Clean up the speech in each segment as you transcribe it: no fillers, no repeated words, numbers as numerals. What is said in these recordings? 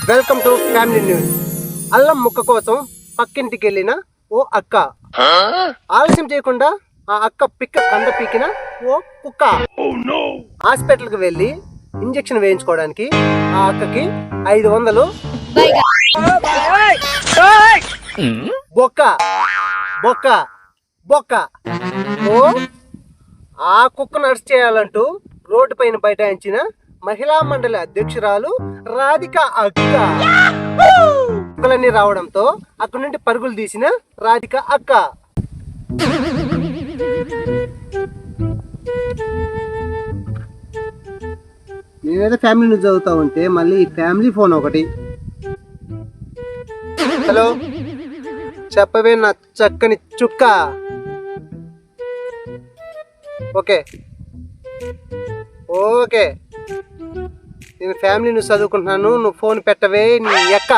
Welcome to family news. అల్లం ముక్క కోసం పక్కింటికి వెళ్ళిన ఓ అక్క. ఆలస్యం చేయకుండా ఆ అక్క కండ పీకిన ఓ కుక్క. హాస్పిటల్ కి వెళ్ళి ఇంజెక్షన్ వేయించుకోవడానికి ఆ అక్కకి 500 బొక్క బొక్క బొక్క. ఓ ఆ కుక్క నర్స్ చేయాలంటూ రోడ్డు పైన బైఠాయించిన మహిళా మండలి అధ్యక్షురాలు రాధిక అక్క. కుక్కలన్నీ రావడంతో అక్కడి నుండి పరుగులు తీసిన రాధిక అక్క. నేనైతే ఫ్యామిలీ న్యూస్ చదువుతా ఉంటే మళ్ళీ ఫ్యామిలీ ఫోన్ ఒకటి. హలో, చెప్పవే నా చక్కని చుక్క. ఓకే ఓకే, నేను ఫ్యామిలీ న్యూస్ చదువుకుంటున్నాను, నువ్వు ఫోన్ పెట్టవే నీ ఎక్క.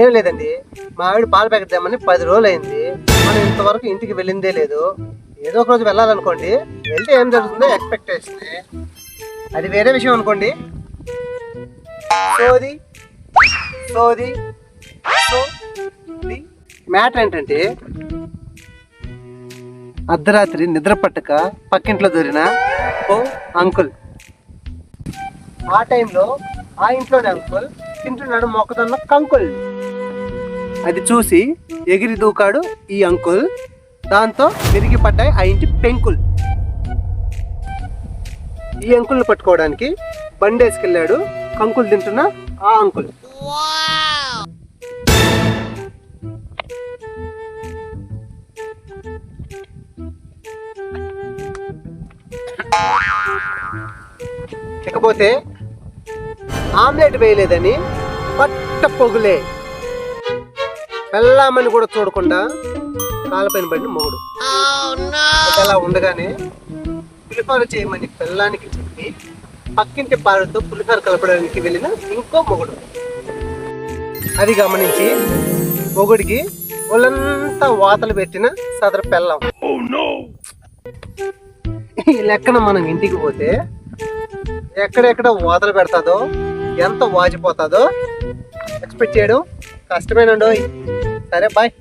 ఏం లేదండి, మా ఆవిడ పాలు ప్యాకెట్ తెమ్మని 10 రోజులు అయింది. మనం ఇంతవరకు ఇంటికి వెళ్ళిందే లేదు. ఏదో ఒక రోజు వెళ్ళాలనుకోండి, వెళ్తే ఏం జరుగుతుందో ఎక్స్పెక్టేషన్. అది వేరే విషయం అనుకోండి. సోది సోది సోది. మ్యాటర్ ఏంటంటే, అర్ధరాత్రి నిద్ర పట్టక పక్కింట్లో దొరిన ఓ అంకుల్. ఆ టైంలో ఆ ఇంట్లోనే అంకుల్ తింటున్నాడు మొక్కదన్న కంకుల్. అది చూసి ఎగిరి దూకాడు ఈ అంకుల్. దాంతో విరిగి పడ్డాయి ఆ ఇంటి పెంకుల్. ఈ అంకుల్ని పట్టుకోవడానికి బండేసుకెళ్ళాడు కంకుల్ తింటున్న ఆ అంకుల్. ఇకపోతే ఆమ్లెట్ వేయలేదని పట్ట పొగులే. పెళ్ళామని కూడా చూడకుండా కాలపైన పడిన మొగుడు. అలా ఉండగానే పులిహోర చేయమని పెళ్ళానికి చెప్పి పక్కింటి పాలతో పులిహోర కలపడానికి వెళ్ళిన ఇంకో మొగుడు. అది గమనించి మొగుడికి ఒళ్ళంతా వాతలు పెట్టిన సదరు పెళ్ళాం. ఈ లెక్కన మనం ఇంటికి పోతే ఎక్కడెక్కడ వాతలు పెడతాదో, ఎంత వాచిపోతాదో ఎక్స్పెక్ట్ చేయడం కష్టమేనండో. సరే, బాయ్.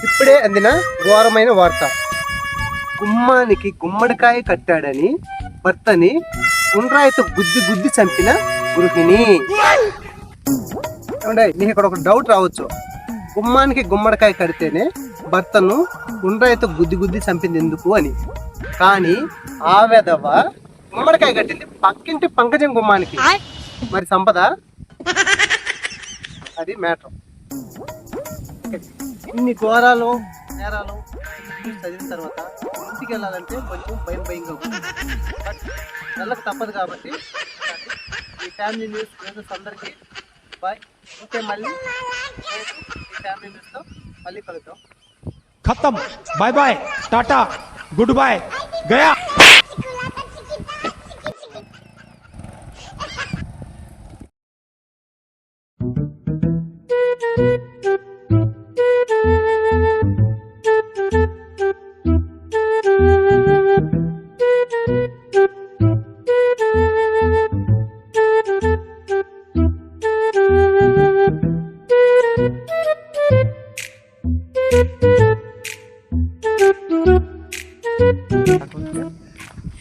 ఇప్పుడే అందిన ఘోరమైన వార్త. గుమ్మానికి గుమ్మడికాయ కట్టాడని భర్తని గుండ్రాయితో గుద్ది చంపిన గృహిణి. నీకు ఇక్కడ ఒక డౌట్ రావచ్చు, గుమ్మానికి గుమ్మడికాయ కడితేనే భర్తను గుండ్రాయితో గుద్ది చంపింది ఎందుకు అని. కానీ ఆ వెధవ గుమ్మడికాయ కట్టింది పక్కింటి పంకజం గుమ్మానికి. మరి సంపద? అది మ్యాటర్. ఇన్ని ఘోరాలు నేరాలు చదివిన తర్వాత ఇంటికి వెళ్ళాలంటే కొంచెం భయంగా ఉంటుంది. బట్ వెళ్ళక తప్పదు కాబట్టి ఈ ఫ్యామిలీ న్యూస్ ఫ్రెండ్స్ అందరికీ బాయ్. ఓకే, మళ్ళీ ఈ ఫ్యామిలీ న్యూస్తో మళ్ళీ కలుద్దాం. खत्म, bye bye, tata, good bye, गया.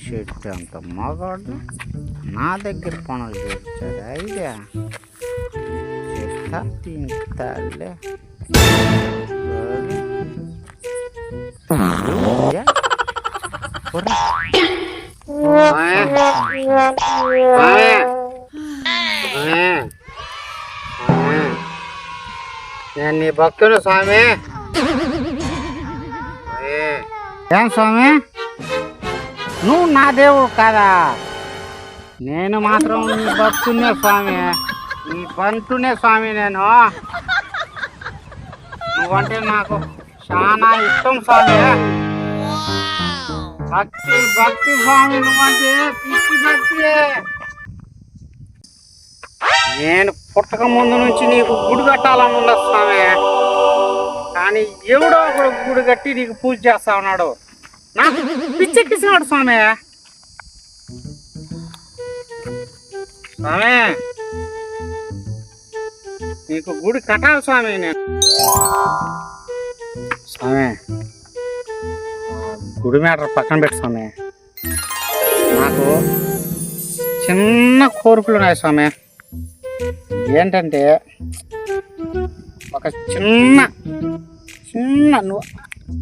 షెట్ అంత మగాడు నా దగ్గర పనులు చేయించాడు. ఐడియా చెప్తా తింటాలే. నేను నీ భక్తుడు స్వామి. ఏం స్వామి, నువ్వు నా దేవుడు కాదా? నేను మాత్రం నీ భక్తునే స్వామి, నీ బంటునే స్వామి. నేను నువ్వంటే నాకు చాలా ఇష్టం స్వామి. భక్తి భక్తి స్వామి, నువ్వంటే పిచ్చి భక్తి. నేను పుట్టక ముందు నుంచి నీకు గుడి కట్టాలని ఉన్నా స్వామి, కానీ ఎవడో ఒకడు గుడి కట్టి నీకు పూజ చేస్తా ఉన్నాడు. నాకు పిచ్చెక్కిస్తున్నాడు స్వామి. స్వామి నీకు గుడి కట్టాలి స్వామి. నేను స్వామి గుడి మ్యాటర్ పక్కన పెట్టు స్వామి. నాకు చిన్న కోరికలు ఉన్నాయి స్వామి. ఏంటంటే ఒక చిన్న నువ్వు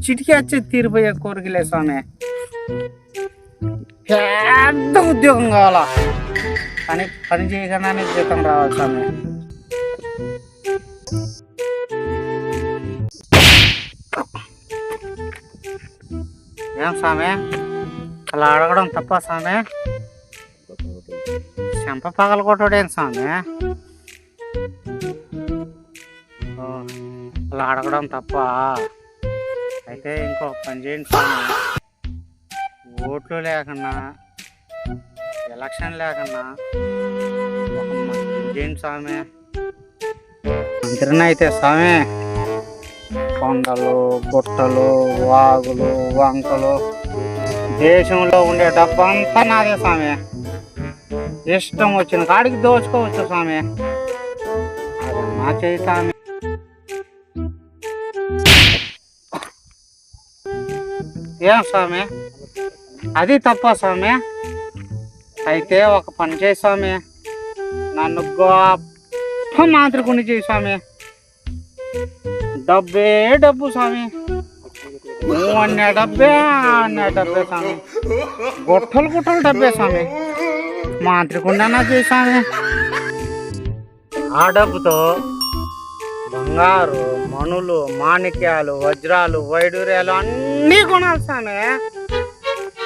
చిటికి వచ్చి తీరిపోయే కోరికలే స్వామి. పెద్ద ఉద్యోగం కావాలా, కానీ పని చేయకుండానే జీతం రావాలి స్వామి. ఏం స్వామి అలా అడగడం తప్ప స్వామి? చెంప పగల కొట్టడేం స్వామి? అలా అడగడం తప్ప. అయితే ఇంకొక పని చేయండి స్వామి, ఓట్లు లేకున్నా ఎలక్షన్ లేకున్నా ఒక మంచి చేయండి స్వామి. మంత్రిని అయితే స్వామి కొండలు గుట్టలు వాగులు వంకలు దేశంలో ఉండే డబ్బంతా నాదే స్వామి. ఇష్టం వచ్చిన కాడికి దోచుకోవచ్చు స్వామి. అది నా చేయి స్వామి. ఏం స్వామి అది తప్ప స్వామి? అయితే ఒక పని చేయి స్వామి, నన్ను గొప్ప మాంత్రికుని చేయి స్వామి. డబ్బే డబ్బు స్వామి, నువ్వు అనే డబ్బే స్వామి, గుట్టలు డబ్బే స్వామి. మాంత్రికుని అన్నా చేయి స్వామి. ఆ డబ్బుతో బంగారు మణులు మాణిక్యాలు వజ్రాలు వైడూర్యాలు అన్నీ కొనాలి స్వామి.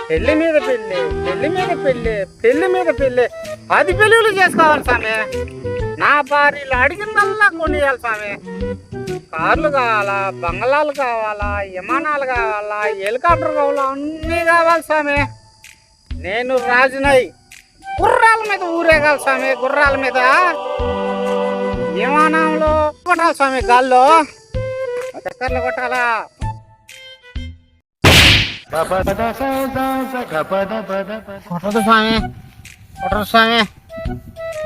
పెళ్లి మీద పెళ్ళి, పెళ్లి మీద పెళ్ళి, పెళ్లి మీద పెళ్ళి, 10 పెళ్ళిళ్ళు చేసుకోవాలి స్వామి. నా భార్యలు అడిగిందల్లా కొనియాలి స్వామి. కార్లు కావాలా, బంగ్లాలు కావాలా, విమానాలు కావాలా, హెలికాప్టర్ కావాలా, అన్నీ కావాలి స్వామి. నేను రాజునై గుర్రాల మీద ఊరేగాలి స్వామి. గుర్రాల మీద విమానంలో కొట్టాలి స్వామి, గాల్లో చక్కర్లు కొట్టాలా. కొట్టదు స్వామి, కొట్టదు స్వామి,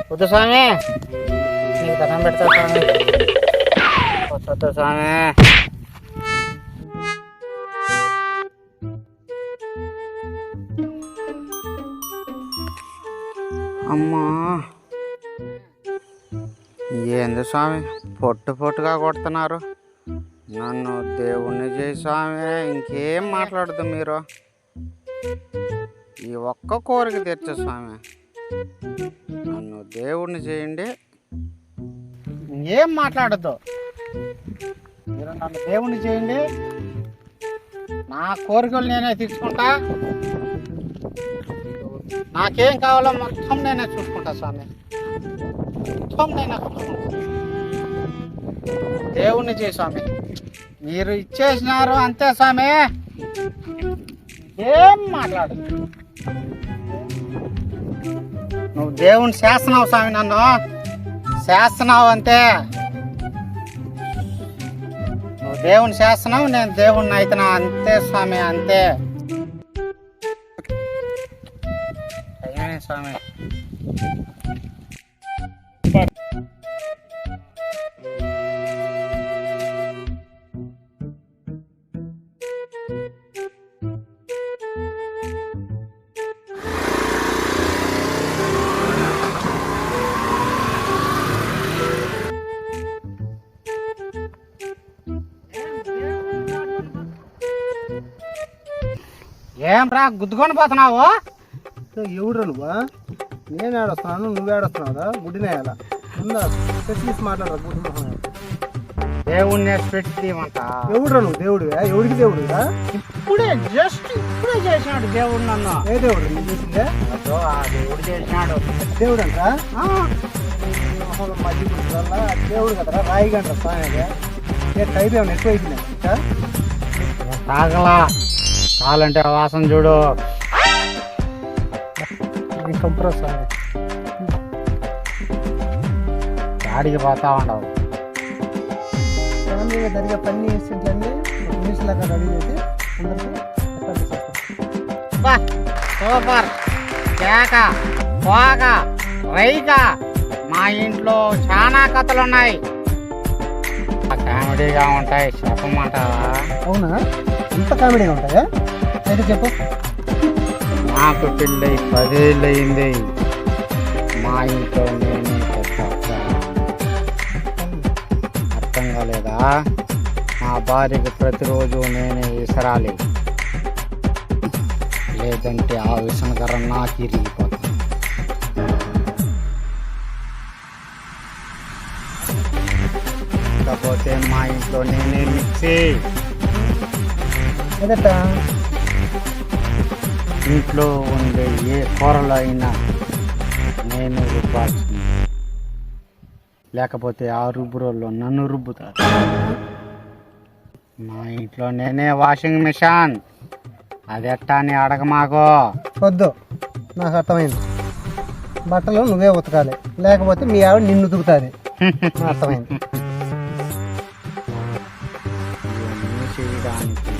వద్దు స్వామి, నీకు దండం పెడతా స్వామి, కొట్టద్దు స్వామి. అమ్మా ఏంది స్వామి పొట్టుగా కొడుతున్నారు? నన్ను దేవుణ్ణి చేయి స్వామి, ఇంకేం మాట్లాడదు మీరు. ఈ ఒక్క కోరిక తెచ్చు స్వామి, నన్ను దేవుణ్ణి చేయండి, ఇంకేం మాట్లాడద్దు. మీరు నన్ను దేవుణ్ణి చేయండి, నా కోరికలు నేనే తీర్చుకుంటా. నాకేం కావాలో మొత్తం నేనే చూసుకుంటా స్వామి, మొత్తం నేనే చూసుకుంటా. దేవుణ్ణి చేయి స్వామి, మీరు ఇచ్చేసినారు అంతే స్వామి, ఏం మాట్లాడు. నువ్వు దేవుని చేస్తున్నావు స్వామి, నన్ను చేస్తున్నావు అంతే. నువ్వు దేవుని చేస్తున్నావు, నేను దేవుణ్ణి అవుతున్నా అంతే స్వామి, అంతే. అయ్యే స్వామి, ఏం రా గుద్దుకొని పోతున్నావు? ఎవడు నువ్వా? నేను ఏడొస్తున్నాను, నువ్వు ఏడొస్తున్నావురా? గుడ్డినేయాల ముందా స్పెషలిస్ట్ మాట్లాడరా గుడ్డి మొహం. దేవుణ్ణి పెట్టిమంట. ఎవడురా నువ్వు? దేవుడివా? ఎవడికి దేవుడురా? ఇప్పుడే చేసినాడు దేవుడు నన్ను. ఏ దేవుడు నువ్వు చూసిందే? అదో ఆ దేవుడు చేసినాడు. దేవుడు అంట మధ్య వల్ల దేవుడు కదరా, రాయి గంట స్వామి. ఏ టైప్ ఏమైనా ఎక్కువ అయిపోయినా తాగలా, కావాలంటే వాసన చూడు. కంప్రెస్ గాడికి పోతా ఉండవు. ఫ్యామిలీగా జరిగే పని ఇన్సిడెంట్లన్నీ న్యూస్ లాగా రెడీ చేసి సూపర్, కేక, పోక, రైక. మా ఇంట్లో చాలా కథలు ఉన్నాయి, కామెడీగా ఉంటాయి. చెప్పమంటావా? అవునా? ఇంత కామెడీగా ఉంటాయా? అయితే చెప్పు. నాకు పెళ్ళై 10 ఏళ్ళు అయింది. మా ఇంట్లో నేనే పెద్ద. అర్థం కాలేదా? మా భార్యకి ప్రతిరోజు నేనే విసరాలి, లేదంటే ఆ విసనకర నాకు ఇరిగిపోతుంది. కాకపోతే మా ఇంట్లో నేనే మిక్సీ. అదట ఇంట్లో ఉండే ఏ కూరలో అయినా నేను రుబ్బాల్సింది, లేకపోతే ఆ రుబ్బురోళ్ళు నన్ను రుబ్బుతారు. మా ఇంట్లో నేనే వాషింగ్ మిషన్. అది ఎట్టా అని అడగమాకో. వద్దు, నాకు అర్థమైంది. బట్టలు నువ్వే ఉతకాలి, లేకపోతే మీ ఆవిడ నిన్ను ఉతుకుతుంది. అర్థమైంది. ఇవన్నీ చేయడానికి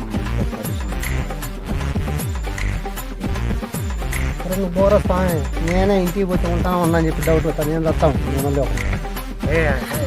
మా ఇంట్లో సరే నువ్వు బోర స్వామి, నేనే ఇంటికి పోతే ఉంటాను ఉన్నా అని చెప్పి డౌట్ వస్తాను. నేను వస్తాను. నేను మళ్ళీ పరిశ్రమ.